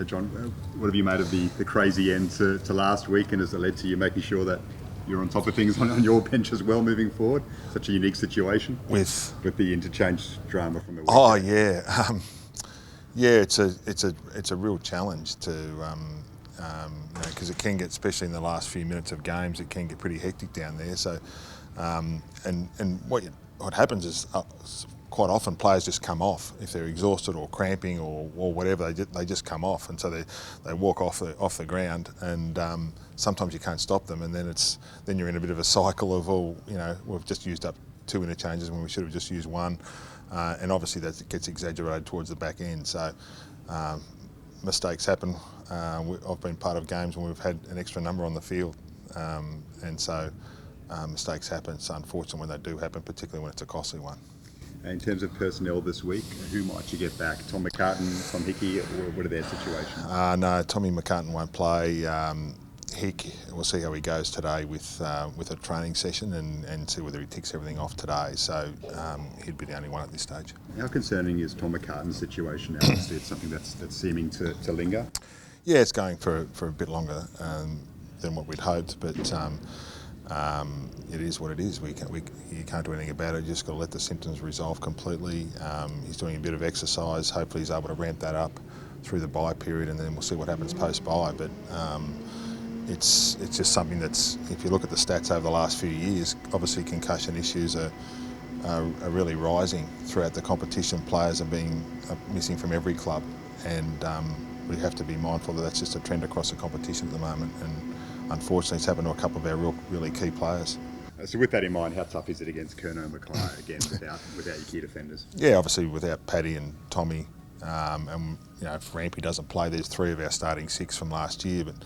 John, what have you made of the crazy end to last week, and has it led to you making sure that you're on top of things on your bench as well moving forward? Such a unique situation with the interchange drama from the weekend. Oh yeah, yeah. It's a real challenge to because it can get, especially in the last few minutes of games, it can get pretty hectic down there. So and what happens is quite often players just come off if they're exhausted or cramping or whatever. They just come off, and so they walk off the ground, and sometimes you can't stop them, and then you're in a bit of a cycle of we've just used up 2 interchanges when we should have just used 1, and obviously that gets exaggerated towards the back end. So mistakes happen. I've been part of games when we've had an extra number on the field, and so mistakes happen. It's unfortunate when they do happen, particularly when it's a costly one. In terms of personnel this week, who might you get back? Tom McCartan, Tom Hickey, or what are their situations? No, Tommy McCartan won't play. Hick, we'll see how he goes today with a training session and see whether he ticks everything off today. So he'd be the only one at this stage. How concerning is Tom McCartan's situation now? It's something that's seeming to linger? Yeah, it's going for a bit longer than what we'd hoped, but it is what it is. You can't do anything about it. You just got to let the symptoms resolve completely. He's doing a bit of exercise. Hopefully he's able to ramp that up through the bye period, and then we'll see what happens post-bye. But it's just something that's, if you look at the stats over the last few years, obviously concussion issues are really rising throughout the competition. Players are missing from every club, and we have to be mindful that that's just a trend across the competition at the moment. And unfortunately, it's happened to a couple of our really key players. So with that in mind, how tough is it against Kerno and Mackay again without your key defenders? Yeah, obviously without Paddy and Tommy, and if Rampy doesn't play, there's 3 of our starting 6 from last year, but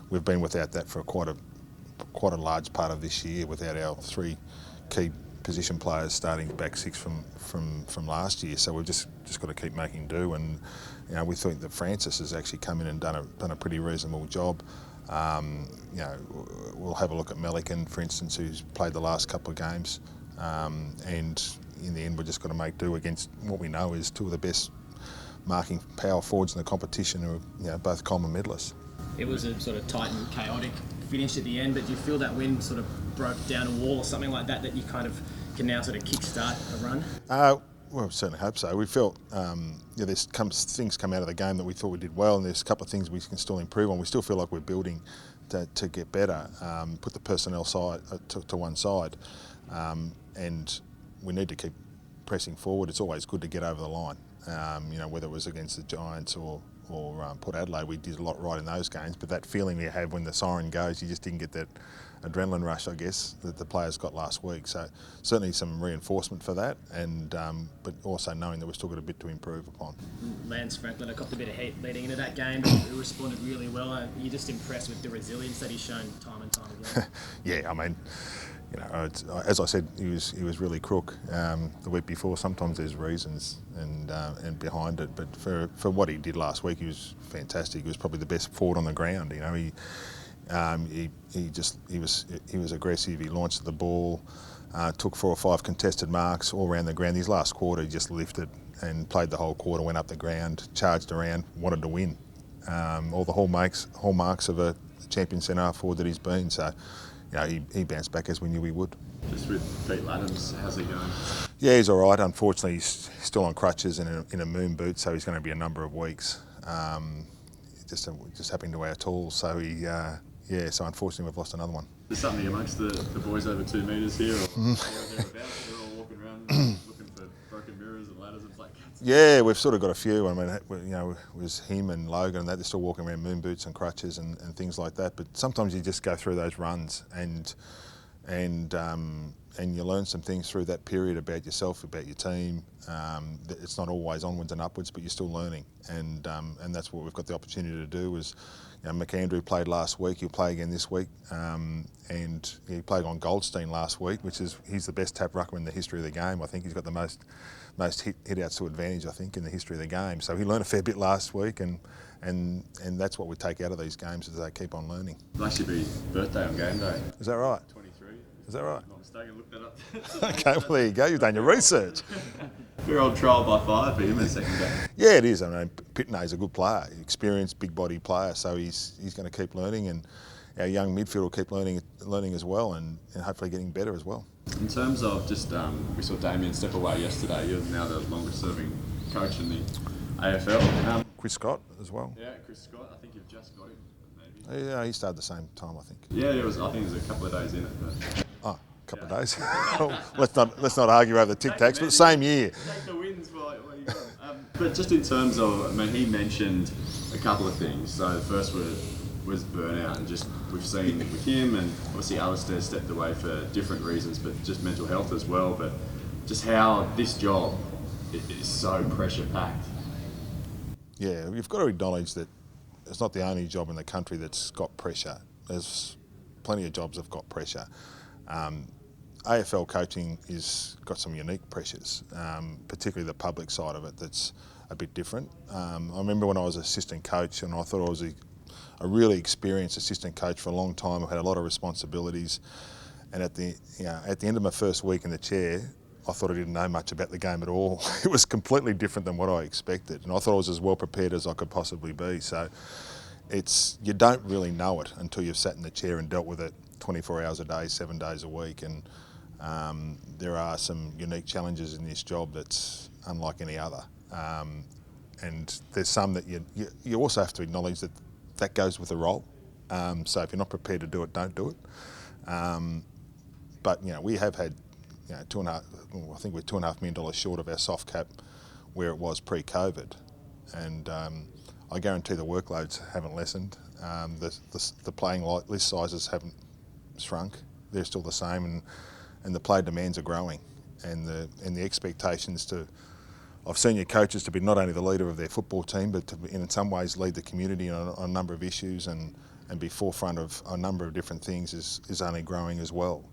we've been without that for quite a large part of this year, without our 3 key position players starting back 6 from last year. So we've just got to keep making do, and we think that Francis has actually come in and done a pretty reasonable job. We'll have a look at Melican, for instance, who's played the last couple of games, and in the end we're just got to make do against what we know is 2 of the best marking power forwards in the competition, who are both Coleman medalists. It was a sort of tight and chaotic finish at the end, but do you feel that win sort of broke down a wall or something like that you kind of can now sort of kickstart a run? Well, we certainly hope so. We felt there's things come out of the game that we thought we did well, and there's a couple of things we can still improve on. We still feel like we're building to get better. Put the personnel side to one side, and we need to keep pressing forward. It's always good to get over the line. Whether it was against the Giants or Port Adelaide, we did a lot right in those games. But that feeling you have when the siren goes, you just didn't get that adrenaline rush, I guess, that the players got last week. So certainly some reinforcement for that, and but also knowing that we've still got a bit to improve upon. Lance Franklin copped a bit of heat leading into that game, but he responded really well. You're just impressed with the resilience that he's shown time and time again. Yeah, I mean, as I said, he was really crook the week before. Sometimes there's reasons and behind it, but for what he did last week, he was fantastic. He was probably the best forward on the ground. He was aggressive. He launched the ball, took 4 or 5 contested marks all around the ground. His last quarter, he just lifted and played the whole quarter, went up the ground, charged around, wanted to win. All the hallmarks of a champion centre forward that he's been. So, he bounced back as we knew he would. Just with Pete Laddams, how's he going? Yeah, he's all right. Unfortunately, he's still on crutches and in a moon boot, so he's going to be a number of weeks. Just happening to our tools, so so unfortunately we've lost another one. There's something amongst the boys over 2 metres here, or thereabouts. They're all walking around looking for broken mirrors and ladders and flat cats. Yeah, we've sort of got a few. I mean, it was him and Logan and that. They're still walking around moon boots and crutches and things like that. But sometimes you just go through those runs and you learn some things through that period about yourself, about your team. It's not always onwards and upwards, but you're still learning, and that's what we've got the opportunity to do. Is McAndrew played last week, he'll play again this week, and he played on Goldstein last week, he's the best tap rucker in the history of the game. I think he's got the most hit outs to advantage, I think, in the history of the game. So he learned a fair bit last week, and that's what we take out of these games, is they keep on learning. It'll actually be his birthday on game day. Is that right? 23. Is that right? Not mistaken, look that up. Okay, well there you go, you've done your research. Fair old trial by 5 for him in the second game. Yeah, it is. I mean, Pitney's a good player, experienced, big body player, so he's going to keep learning, and our young midfield will keep learning as well, and hopefully getting better as well. In terms of just, we saw Damien step away yesterday. You're now the longest serving coach in the AFL. Chris Scott as well. Yeah, Chris Scott. I think you've just got him, maybe. Yeah, he started the same time, I think. Yeah, I think it was a couple of days in it. But... Oh, a couple of days. let's not argue over the Tic Tacs, but same year. Take the wins while you got them. But just in terms of, I mean, he mentioned a couple of things. So the first was burnout, and just we've seen with him, and obviously Alistair stepped away for different reasons, but just mental health as well. But just how this job is so pressure packed. Yeah, you've got to acknowledge that it's not the only job in the country that's got pressure. There's plenty of jobs that have got pressure. AFL coaching is got some unique pressures, particularly the public side of it that's a bit different. I remember when I was assistant coach, and I thought I was a really experienced assistant coach for a long time. I had a lot of responsibilities, and at the end of my first week in the chair, I thought I didn't know much about the game at all. It was completely different than what I expected, and I thought I was as well prepared as I could possibly be. So you don't really know it until you've sat in the chair and dealt with it 24 hours a day, 7 days a week, and there are some unique challenges in this job that's unlike any other. And there's some that you also have to acknowledge that goes with the role. So if you're not prepared to do it, don't do it. But we have had I think we're $2.5 million short of our soft cap where it was pre-COVID, and I guarantee the workloads haven't lessened. The playing list sizes haven't shrunk; they're still the same, and the player demands are growing, and the expectations of senior coaches to be not only the leader of their football team, but to in some ways lead the community on a number of issues and be forefront of a number of different things is only growing as well,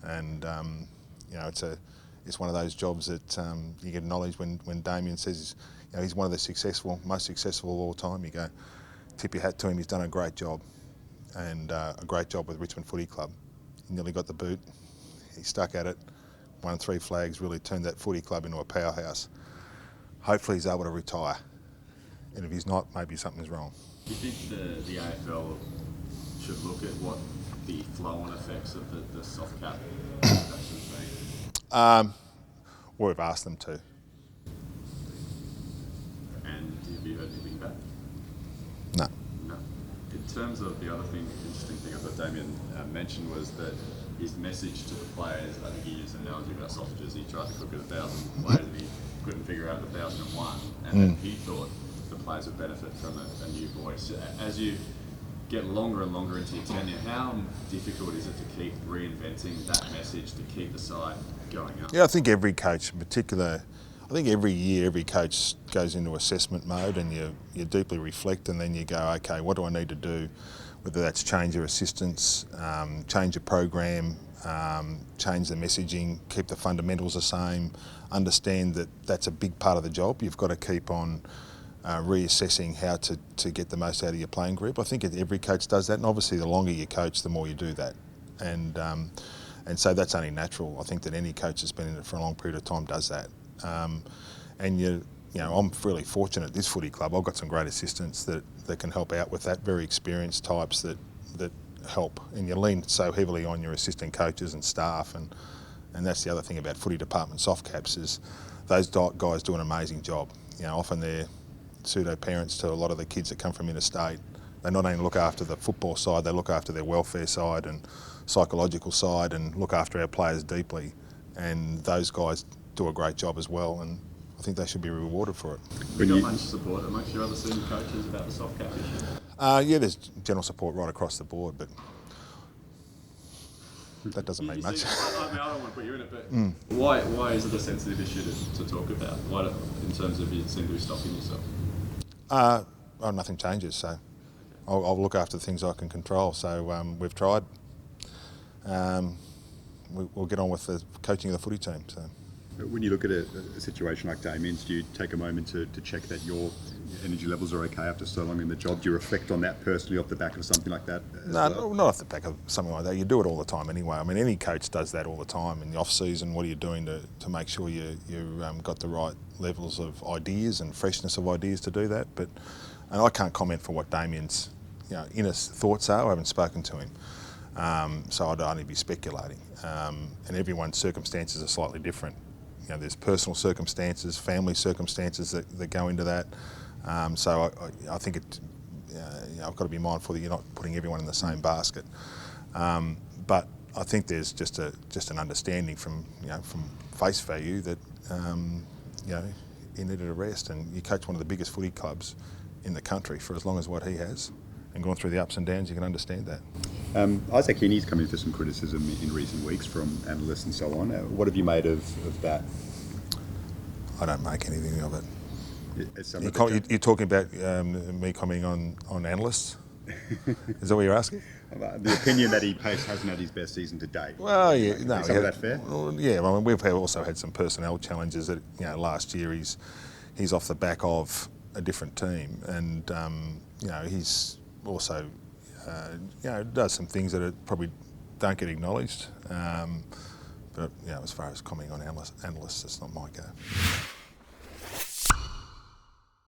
and. It's one of those jobs that you can acknowledge when Damien says he's one of the most successful of all time. You go, tip your hat to him. He's done a great job, and a great job with Richmond Footy Club. He nearly got the boot. He stuck at it, won 3 flags, really turned that footy club into a powerhouse. Hopefully he's able to retire, and if he's not, maybe something's wrong. Do you think the AFL should look at what the flow-on effects of the soft cap reductions been? We've asked them to. And have you heard anything back? No. No. In terms of the other interesting thing I thought Damien mentioned was that his message to the players, I think he used an analogy about sausages. He tried to cook at 1,000 players and he couldn't figure out 1,001. And he thought the players would benefit from a new voice. As you get longer and longer into your tenure, how difficult is it to keep reinventing that message to keep the side going up? Yeah, I think every coach in particular, every year every coach goes into assessment mode, and you deeply reflect, and then you go, okay, what do I need to do? Whether that's change your assistants, change your program, change the messaging, keep the fundamentals the same, understand that that's a big part of the job. You've got to keep on reassessing how to get the most out of your playing group. I think every coach does that, and obviously the longer you coach, the more you do that. And so that's only natural. I think that any coach that's been in it for a long period of time does that. And I'm really fortunate at this footy club. I've got some great assistants that can help out with that, very experienced types that help. And you lean so heavily on your assistant coaches and staff, and that's the other thing about footy department soft caps is those guys do an amazing job. Often they're pseudo parents to a lot of the kids that come from interstate. They not only look after the football side, they look after their welfare side and psychological side, and look after our players deeply. And those guys do a great job as well, and I think they should be rewarded for it. Have you got much support amongst your other senior coaches about the soft cap issue? Yeah, there's general support right across the board, but that doesn't mean much. I don't want to put you in it, but why is it a sensitive issue to talk about? Why, in terms of you seem to be stopping yourself? Nothing changes, so I'll look after the things I can control. So we've tried. We'll get on with the coaching of the footy team. So. When you look at a situation like Damien's, do you take a moment to check that your energy levels are okay after so long in the job? Do you reflect on that personally off the back of something like that? No, not off the back of something like that. You do it all the time anyway. I mean, any coach does that all the time. In the off season, what are you doing to make sure you got the right levels of ideas and freshness of ideas to do that? And I can't comment for what Damien's inner thoughts are. I haven't spoken to him, so I'd only be speculating. And everyone's circumstances are slightly different. There's personal circumstances, family circumstances that go into that. So I think I've got to be mindful that you're not putting everyone in the same basket. But I think there's just an understanding from face value that he needed a rest, and you coach one of the biggest footy clubs in the country for as long as what he has, and going through the ups and downs, you can understand that. Isaac Heaney's come in for some criticism in recent weeks from analysts and so on. What have you made of that? I don't make anything of it. You're talking about me commenting on analysts? Is that what you're asking? The opinion that he hasn't had his best season to date. Well, yeah, no. Is some of that fair? Well, yeah, I mean, we've also had some personnel challenges that, last year he's off the back of a different team, and he's also does some things that probably don't get acknowledged. But as far as commenting on analysts, that's not my go.